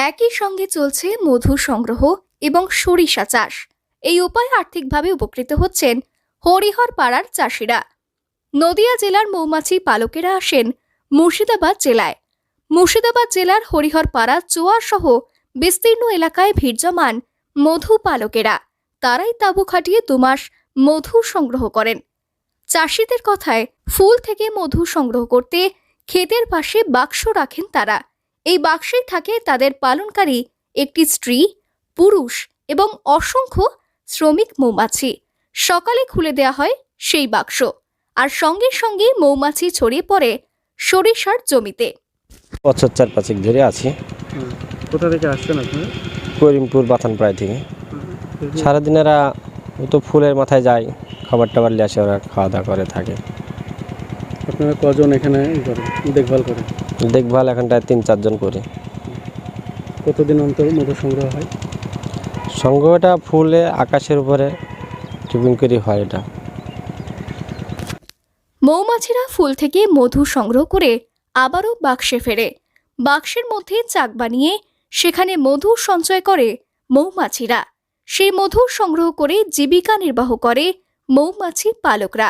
একই সঙ্গে চলছে মধু সংগ্রহ এবং সরিষা চাষ। এই উপায়ে আর্থিকভাবে উপকৃত হচ্ছেন হরিহর পাড়ার চাষিরা। নদিয়া জেলার মৌমাছি পালকেরা আসেন মুর্শিদাবাদ জেলায়। মুর্শিদাবাদ জেলার হরিহর পাড়া চোয়ার সহ বিস্তীর্ণ এলাকায় ভিড় জমান মধু পালকেরা। তারাই তাঁবু খাটিয়ে 2 মাস মধু সংগ্রহ করেন। চাষিদের কথায় ফুল থেকে মধু সংগ্রহ করতে ক্ষেতের পাশে বাক্স রাখেন তারা। এই বাক্সেই থাকে তাদের পালনকারী একটি স্ত্রী, পুরুষ এবং অসংখ্য শ্রমিক মৌমাছি। সকালে খুলে দেয়া হয় সেই বাক্স, আর সঙ্গে সঙ্গে মৌমাছি ছড়িয়ে পড়ে সরিষার জমিতে। বছর 4-5 ধরে আছি। কোথা থেকে আসছেন আপনারা? করিমপুর বাথানপাড়া থেকে। সারাদিন এরা তো ফুলের মাথায় যায়, খাবার টাবার নিয়ে আসে, ওরা খাওয়া দাওয়া করে থাকে। আপনারা কজন এখানে দেখভাল করেন? দেখভাল এখানটায় 3-4 জন করে। কতদিন অন্তর মধু সংগ্রহ হয়? সংগ্রহটা ফুলে আকাশের উপরে টিফিন করে হয়। এটা মৌমাছিরা ফুল থেকে মধু সংগ্রহ করে আবারও বাক্সে ফেরে। বাক্সের মধ্যে চাক বানিয়ে সেখানে মধু সঞ্চয় করে মৌমাছিরা। সেই মধু সংগ্রহ করে জীবিকা নির্বাহ করে মৌমাছি পালকরা।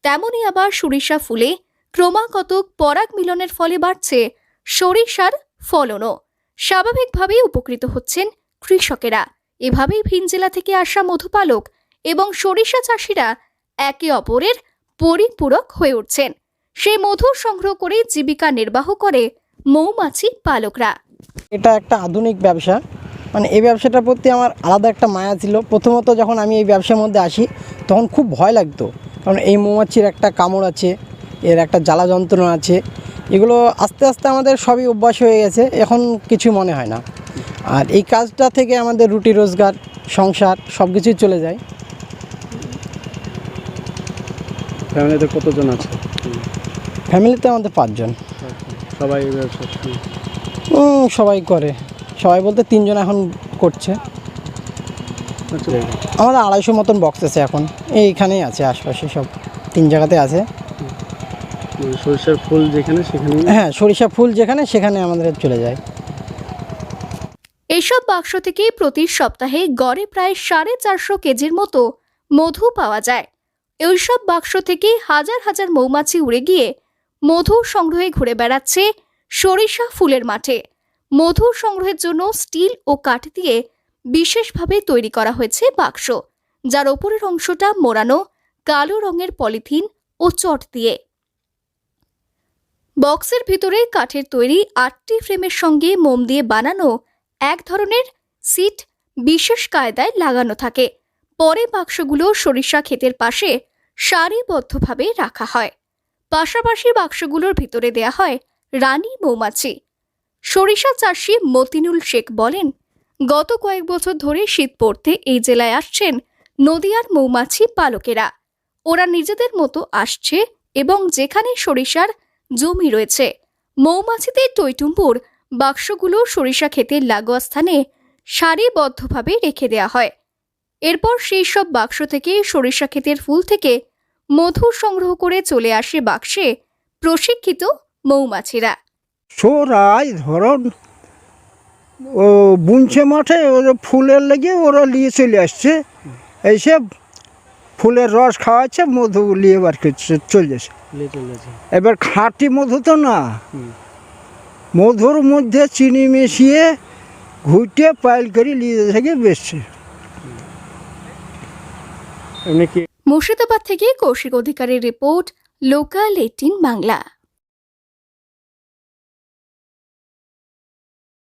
তেমনি আবার সরিষা ফুলে ক্রমাগত পরাগ মিলনের ফলে বাড়ছে সরিষার ফলনও। স্বাভাবিকভাবেই উপকৃত হচ্ছেন কৃষকেরা। এভাবেই ভিন জেলা থেকে আসা মধুপালক এবং সরিষা চাষিরা একে অপরের পরিপূরক হয়ে উঠছেন। সেই মধু সংগ্রহ করে জীবিকা নির্বাহ করে মৌমাছি পালকরা। এটা একটা আধুনিক ব্যবসা, মানে এই ব্যবসাটার প্রতি আমার আলাদা একটা মায়া ছিল। প্রথমত যখন আমি এই ব্যবসার মধ্যে আসি তখন খুব ভয় লাগতো, কারণ এই মৌমাছির একটা কামড় আছে, এর একটা জ্বালা যন্ত্রণা আছে। এগুলো আস্তে আস্তে আমাদের সবই অভ্যাস হয়ে গেছে, এখন কিছু মনে হয় না। আর এই কাজটা থেকে আমাদের রুটি রোজগার, সংসার সব কিছুই চলে যায়। ফ্যামিলিতে কতজন আছে? ফ্যামিলিতে আমাদের 5 জন। সবাই এই ব্যবসা? সবাই করে, সবাই বলতে 3 জন এখন করছে। আচ্ছা, আমাদের 250 মতন বক্স আছে এখন, এইখানেই আছে, আশপাশে সব 3 জায়গাতে আছে। সরিষার ফুল যেখানে সেখানে? হ্যাঁ, সরিষা ফুল যেখানে সেখানে আমাদের চলে যায়। এইসব বাক্স থেকে প্রতি সপ্তাহে গড়ে প্রায় 450 কেজির মতো মধু পাওয়া যায়। এইসব বাক্স থেকে হাজার হাজার মৌমাছি উড়ে গিয়ে মধু সংগ্রহে ঘুরে বেড়াচ্ছে সরিষা ফুলের মাঠে। মধু সংগ্রহের জন্য স্টিল ও কাঠ দিয়ে বিশেষভাবে তৈরি করা হয়েছে বাক্স, যার ওপরের অংশটা মোড়ানো কালো রঙের পলিথিন ও চট দিয়ে। বক্সের ভিতরে কাঠের তৈরি 8টি ফ্রেমের সঙ্গে মোম দিয়ে বানানো এক ধরনের সিট বিশেষ কায়দায় লাগানো থাকে। পরে বাক্সগুলো সরিষা ক্ষেতের পাশে সারিবদ্ধভাবে রাখা হয়। পাশাপাশি বাক্সগুলোর ভিতরে দেয়া হয় রানী মৌমাছি। সরিষা চাষি মতিনুল শেখ বলেন, গত কয়েক বছর ধরে শীত পড়তে এই জেলায় আসছেন নদিয়ার মৌমাছি পালকেরা। ওরা নিজেদের মতো আসছে এবং যেখানে সরিষার জমি রয়েছে মৌমাছিদের টইটুম্বুর বাক্সগুলো সরিষা ক্ষেতের লাগোয়া স্থানে সারিবদ্ধভাবে রেখে দেয়া হয়। এরপর সেই সব বাক্স থেকে সরিষা ক্ষেতের ফুল থেকে মধু সংগ্রহ করে চলে আসে বাক্সে প্রশিক্ষিত মৌমাছিরা। সরাই ধরুন ও বুনছে মাঠে, ওরা ফুলের লেগে ওরা নিয়ে চলে আসছে, এসে ফুলের রস খাওয়াচ্ছে, মধু নিয়ে বার করছে, চলে যাচ্ছে। এবার খাঁটি মধু তো না, মধুর মধ্যে চিনি মিশিয়ে ঘুটে পাইল করে নিয়ে থেকে বেচছে। মুর্শিদাবাদ থেকে কৌশিক অধিকারীর রিপোর্ট, লোকাল 18 বাংলা।